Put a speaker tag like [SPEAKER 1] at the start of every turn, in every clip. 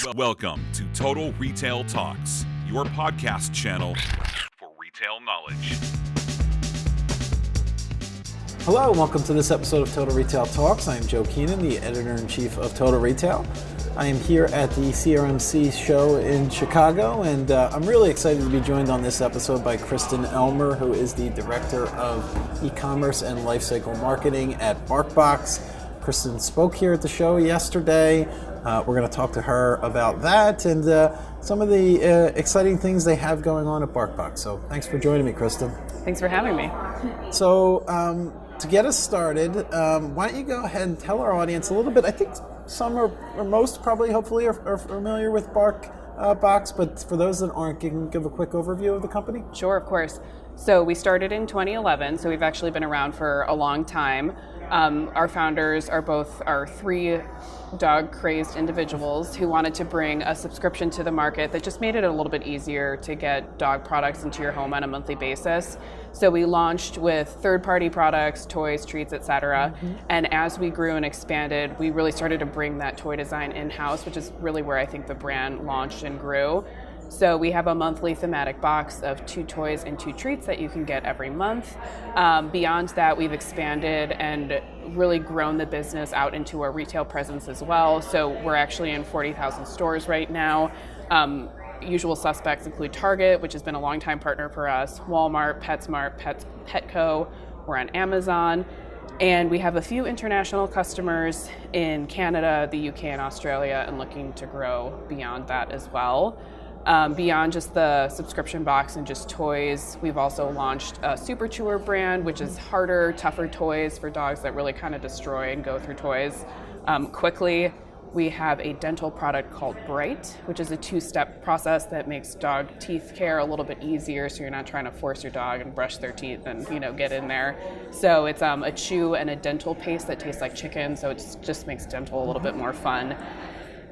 [SPEAKER 1] Welcome to Total Retail Talks, your podcast channel for retail knowledge.
[SPEAKER 2] Hello, and welcome to this episode of Total Retail Talks. I am Joe Keenan, the editor-in-chief of Total Retail. I am here at the CRMC show in Chicago, and I'm really excited to be joined on this episode by Kristen Elmer, who is the Director of E-commerce and Lifecycle Marketing at BarkBox. Kristen spoke here at the show yesterday. We're going to talk to her about that and some of the exciting things they have going on at BarkBox. So thanks for joining me, Kristen.
[SPEAKER 3] Thanks for having me.
[SPEAKER 2] So to get us started, why don't you go ahead and tell our audience a little bit. I think some or most probably, hopefully, are familiar with BarkBox, but for those that aren't, you can give a quick overview of the company?
[SPEAKER 3] Sure, of course. So we started in 2011, so we've actually been around for a long time. Our founders are three dog-crazed individuals who wanted to bring a subscription to the market that just made it a little bit easier to get dog products into your home on a monthly basis. So we launched with third-party products, toys, treats, etc. And as we grew and expanded, we really started to bring that toy design in-house, which is really where I think the brand launched and grew. So we have a monthly thematic box of 2 toys and 2 treats that you can get every month. Beyond that, we've expanded and really grown the business out into a retail presence as well. So we're actually in 40,000 stores right now. Usual suspects include Target, which has been a longtime partner for us, Walmart, PetSmart, Petco. We're on Amazon. And we have a few international customers in Canada, the UK, and Australia, and looking to grow beyond that as well. Beyond just the subscription box and just toys, we've also launched a Super Chewer brand, which is harder, tougher toys for dogs that really kind of destroy and go through toys quickly. We have a dental product called Bright, which is a 2-step process that makes dog teeth care a little bit easier, so you're not trying to force your dog and brush their teeth and get in there. So it's a chew and a dental paste that tastes like chicken, so it just makes dental a little bit more fun.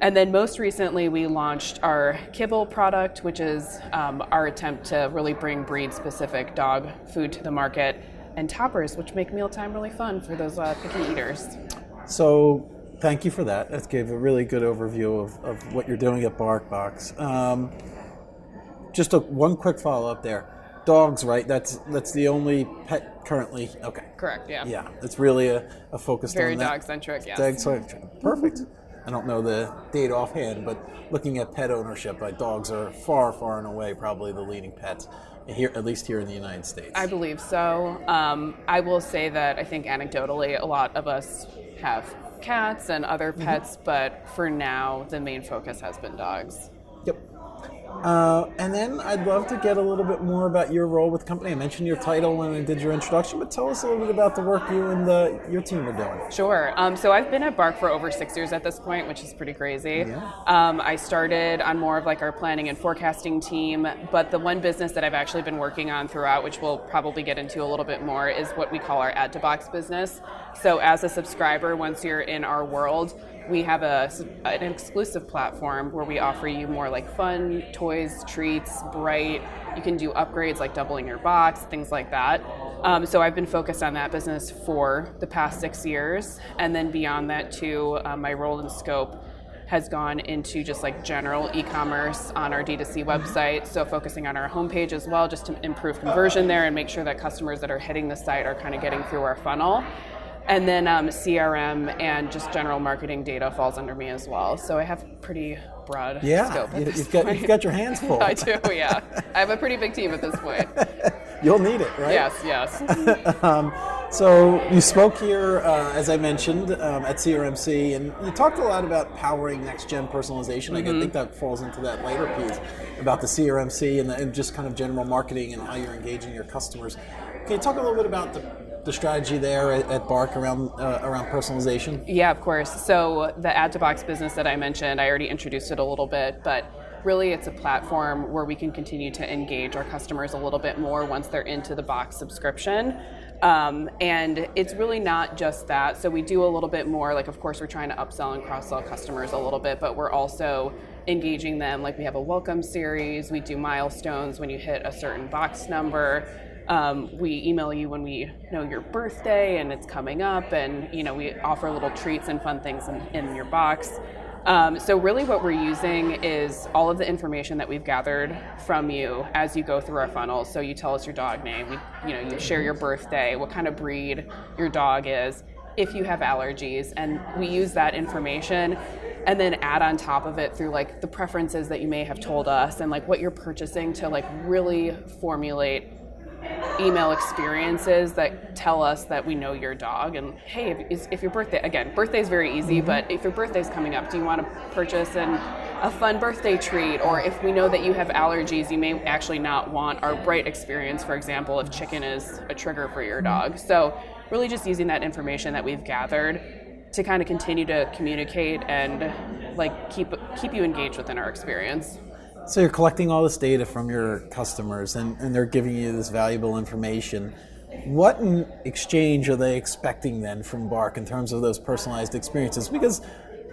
[SPEAKER 3] And then most recently, we launched our Kibble product, which is our attempt to really bring breed-specific dog food to the market, and toppers, which make mealtime really fun for those picky eaters.
[SPEAKER 2] So thank you for that. That gave a really good overview of what you're doing at BarkBox. Just one quick follow-up there. Dogs, right? That's the only pet currently. Okay.
[SPEAKER 3] Correct, yeah.
[SPEAKER 2] Yeah, it's really a focus on that.
[SPEAKER 3] Very dog-centric, yes.
[SPEAKER 2] Dog-centric. Perfect. I don't know the date offhand, but looking at pet ownership, dogs are far, far and away probably the leading pets here, at least here in the United States.
[SPEAKER 3] I believe so. I will say that I think anecdotally, a lot of us have cats and other pets, but for now, the main focus has been dogs.
[SPEAKER 2] Yep. And then I'd love to get a little bit more about your role with the company. I mentioned your title when I did your introduction, but tell us a little bit about the work you and your team are doing.
[SPEAKER 3] Sure. So I've been at Bark for over 6 years at this point, which is pretty crazy.
[SPEAKER 2] Yeah.
[SPEAKER 3] I started on more of like our planning and forecasting team, but the one business that I've actually been working on throughout, which we'll probably get into a little bit more, is what we call our add-to-box business. So as a subscriber, once you're in our world, we have an exclusive platform where we offer you more like fun toys, treats, Bright. You can do upgrades like doubling your box, things like that. So I've been focused on that business for the past 6 years. And then beyond that too, my role and scope has gone into just like general e-commerce on our D2C website. So focusing on our homepage as well, just to improve conversion there and make sure that customers that are hitting the site are kind of getting through our funnel. And then CRM and just general marketing data falls under me as well. So I have pretty broad scope at this point.
[SPEAKER 2] You've got your hands full.
[SPEAKER 3] I do, yeah. I have a pretty big team at this point.
[SPEAKER 2] You'll need it, right?
[SPEAKER 3] Yes.
[SPEAKER 2] So you spoke here, as I mentioned, at CRMC, and you talked a lot about powering next-gen personalization. I think that falls into that later piece about the CRMC and just kind of general marketing and how you're engaging your customers. Can you talk a little bit about the strategy there at Bark around personalization?
[SPEAKER 3] Yeah, of course. So the add-to-box business that I mentioned, I already introduced it a little bit, but really it's a platform where we can continue to engage our customers a little bit more once they're into the box subscription. And it's really not just that. So we do a little bit more, like of course we're trying to upsell and cross-sell customers a little bit, but we're also engaging them. Like we have a welcome series, we do milestones when you hit a certain box number. We email you when we know your birthday and it's coming up, and we offer little treats and fun things in your box. So really what we're using is all of the information that we've gathered from you as you go through our funnel. So you tell us your dog name, you share your birthday, what kind of breed your dog is, if you have allergies, and we use that information and then add on top of it through like the preferences that you may have told us and like what you're purchasing to like really formulate email experiences that tell us that we know your dog. And hey, if your birthday, again, birthday is very easy, but if your birthday's coming up, do you want to purchase a fun birthday treat? Or if we know that you have allergies, you may actually not want our bright experience, for example, if chicken is a trigger for your dog. So really just using that information that we've gathered to kind of continue to communicate and like keep you engaged within our experience.
[SPEAKER 2] So you're collecting all this data from your customers and they're giving you this valuable information. What in exchange are they expecting then from Bark in terms of those personalized experiences? Because,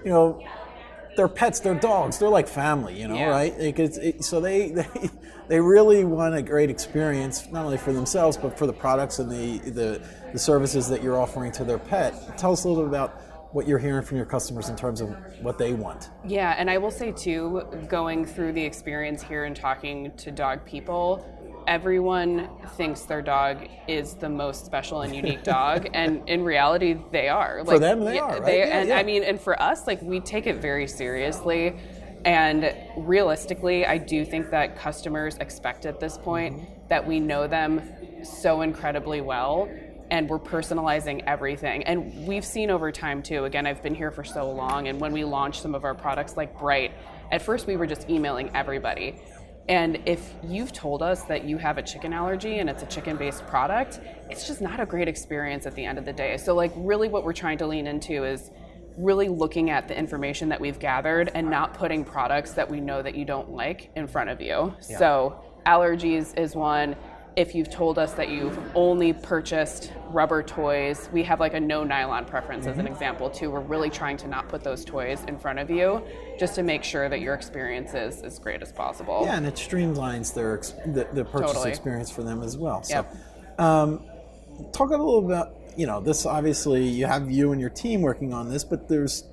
[SPEAKER 2] they're pets, they're dogs, they're like family, right? So they really want a great experience, not only for themselves, but for the products and the services that you're offering to their pet. Tell us a little bit about what you're hearing from your customers in terms of what they want.
[SPEAKER 3] Yeah, and I will say too, going through the experience here and talking to dog people, everyone thinks their dog is the most special and unique dog, and in reality, they are.
[SPEAKER 2] For them, they are, right?
[SPEAKER 3] I mean, and for us, like we take it very seriously, and realistically, I do think that customers expect at this point that we know them so incredibly well, and we're personalizing everything. And we've seen over time too, again, I've been here for so long, and when we launched some of our products like Bright, at first we were just emailing everybody. And if you've told us that you have a chicken allergy and it's a chicken-based product, it's just not a great experience at the end of the day. So like really what we're trying to lean into is really looking at the information that we've gathered and not putting products that we know that you don't like in front of you. Yeah. So allergies is one. If you've told us that you've only purchased rubber toys, we have like a no nylon preference as an example too. We're really trying to not put those toys in front of you just to make sure that your experience is as great as possible.
[SPEAKER 2] Yeah, and it streamlines the purchase experience for them as well. So,
[SPEAKER 3] yep.
[SPEAKER 2] Talk a little about, this obviously you have you and your team working on this, but there's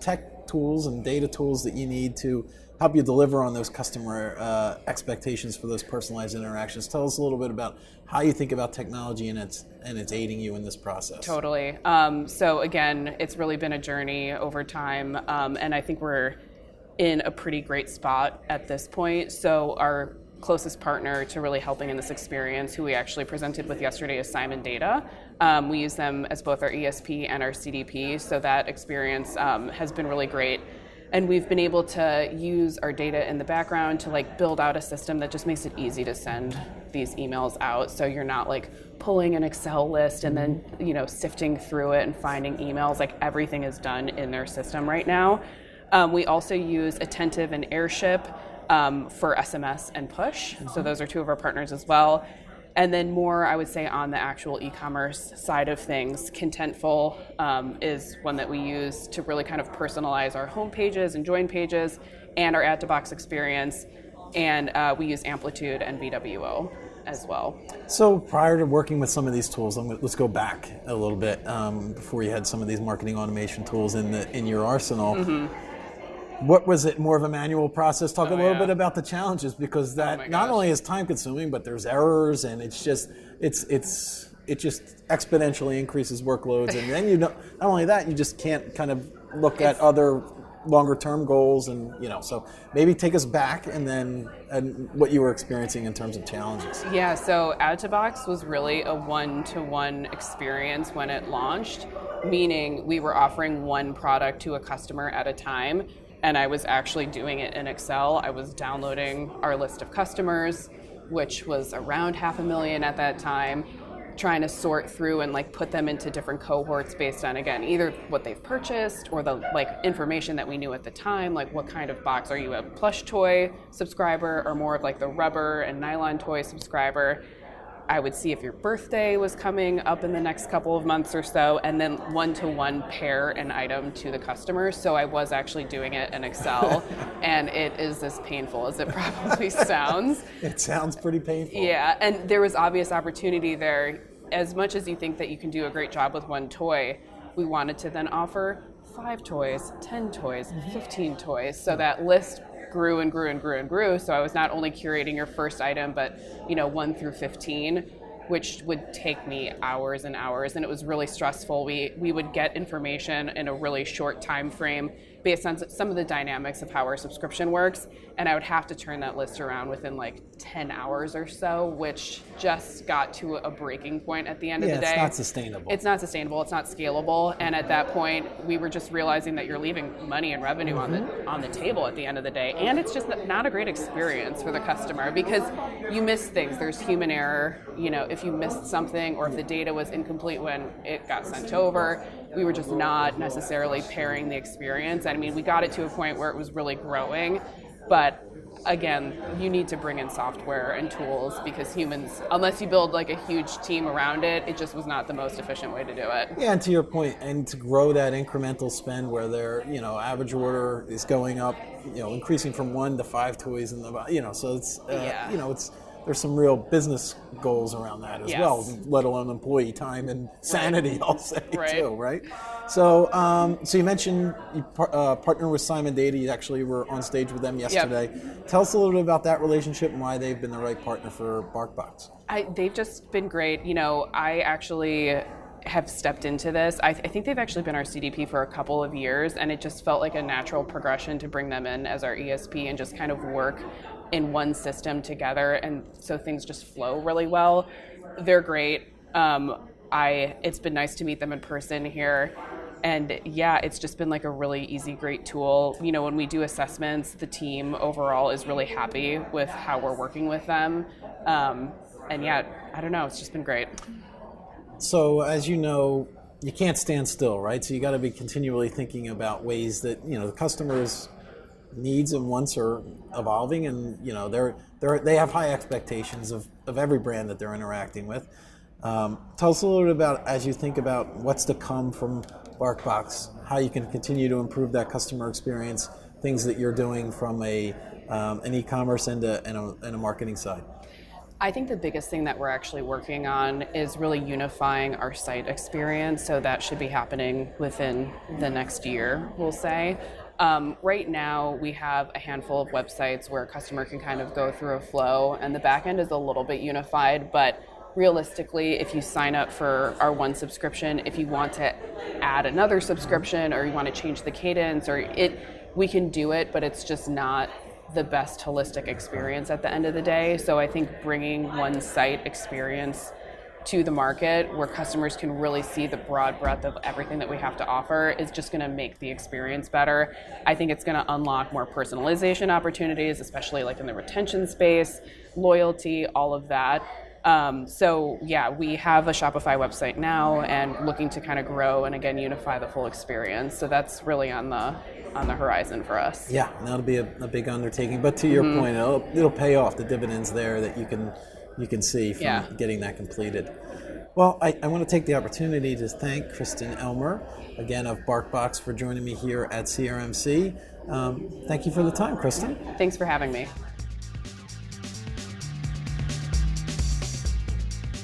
[SPEAKER 2] tech tools and data tools that you need to help you deliver on those customer expectations for those personalized interactions. Tell us a little bit about how you think about technology and it's aiding you in this process.
[SPEAKER 3] Totally. So again, it's really been a journey over time, and I think we're in a pretty great spot at this point. So our closest partner to really helping in this experience, who we actually presented with yesterday, is Simon Data. We use them as both our ESP and our CDP, so that experience has been really great. And we've been able to use our data in the background to like build out a system that just makes it easy to send these emails out. So you're not like pulling an Excel list and then, sifting through it and finding emails. Like everything is done in their system right now. We also use Attentive and Airship for SMS and push. So those are two of our partners as well. And then more, I would say, on the actual e-commerce side of things, Contentful is one that we use to really kind of personalize our home pages and join pages and our add-to-box experience. And we use Amplitude and BWO as well.
[SPEAKER 2] So prior to working with some of these tools, let's go back a little bit before you had some of these marketing automation tools in your arsenal. Mm-hmm. What was it, more of a manual process? Talk a little bit about the challenges, because that not only is time consuming, but there's errors, and it just exponentially increases workloads. And then not only that, you just can't kind of look at other longer term goals, and so maybe take us back and what you were experiencing in terms of challenges.
[SPEAKER 3] Yeah, so Add-to-Box was really a one-to-one experience when it launched, meaning we were offering one product to a customer at a time. And I was actually doing it in Excel. I was downloading our list of customers, which was around 500,000 at that time, trying to sort through and put them into different cohorts based on, again, either what they've purchased or the information that we knew at the time, like what kind of box. Are you a plush toy subscriber or more of the rubber and nylon toy subscriber? I would see if your birthday was coming up in the next couple of months or so, and then one-to-one pair an item to the customer. So I was actually doing it in Excel, and it is as painful as it probably sounds.
[SPEAKER 2] It sounds pretty painful.
[SPEAKER 3] Yeah, and there was obvious opportunity there. As much as you think that you can do a great job with one toy, we wanted to then offer 5 toys, 10 toys, 15 toys. So that list grew and grew and grew and grew. So I was not only curating your first item, but 1 through 15, which would take me hours and hours, and it was really stressful. We would get information in a really short time frame based on some of the dynamics of how our subscription works, and I would have to turn that list around within like 10 hours or so, which just got to a breaking point at the end of the day.
[SPEAKER 2] It's not sustainable.
[SPEAKER 3] It's not sustainable, it's not scalable, and at that point, we were just realizing that you're leaving money and revenue on the table at the end of the day, and it's just not a great experience for the customer because you miss things. There's human error, if you missed something or if the data was incomplete when it got sent over, we were just not necessarily pairing the experience. I mean, we got it to a point where it was really growing, but again, you need to bring in software and tools because humans, unless you build like a huge team around it, it just was not the most efficient way to do it.
[SPEAKER 2] Yeah, and to your point, and to grow that incremental spend where their, average order is going up, increasing from 1 to 5 toys in the, so it's, there's some real business goals around that as well, let alone employee time and sanity, I'll say, too, right? So so you mentioned you partner with Simon Data. You actually were on stage with them yesterday. Yep. Tell us a little bit about that relationship and why they've been the right partner for BarkBox.
[SPEAKER 3] They've just been great. I actually have stepped into this. I think they've actually been our CDP for a couple of years, and it just felt like a natural progression to bring them in as our ESP and just kind of work in one system together, and so things just flow really well. They're great. It's been nice to meet them in person here, and it's just been like a really easy, great tool. When we do assessments, the team overall is really happy with how we're working with them, I don't know, it's just been great.
[SPEAKER 2] So as you know, you can't stand still, right? So you got to be continually thinking about ways that the customers' needs and wants are evolving, and they have high expectations of every brand that they're interacting with. Tell us a little bit about, as you think about what's to come from BarkBox, how you can continue to improve that customer experience, things that you're doing from an e-commerce and a marketing side.
[SPEAKER 3] I think the biggest thing that we're actually working on is really unifying our site experience, so that should be happening within the next year, we'll say. Right now, we have a handful of websites where a customer can kind of go through a flow, and the back end is a little bit unified, but realistically, if you sign up for our one subscription, if you want to add another subscription or you want to change the cadence, we can do it, but it's just not the best holistic experience at the end of the day. So I think bringing one site experience to the market where customers can really see the broad breadth of everything that we have to offer is just going to make the experience better. I think it's going to unlock more personalization opportunities, especially like in the retention space, loyalty, all of that. We have a Shopify website now and looking to kind of grow and again unify the full experience. So that's really on the horizon for us.
[SPEAKER 2] Yeah, that'll be a big undertaking. But to your point, it'll pay off, the dividends there that you can see from getting that completed. Well, I want to take the opportunity to thank Kristen Elmer, again of BarkBox, for joining me here at CRMC. Thank you for the time, Kristen.
[SPEAKER 3] Thanks for having me.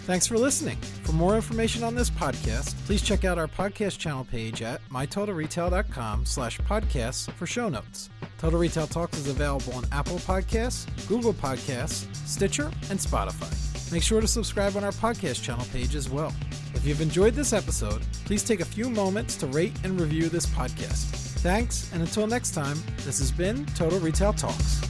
[SPEAKER 2] Thanks for listening. For more information on this podcast, please check out our podcast channel page at mytotalretail.com/podcasts for show notes. Total Retail Talks is available on Apple Podcasts, Google Podcasts, Stitcher, and Spotify. Make sure to subscribe on our podcast channel page as well. If you've enjoyed this episode, please take a few moments to rate and review this podcast. Thanks, and until next time, this has been Total Retail Talks.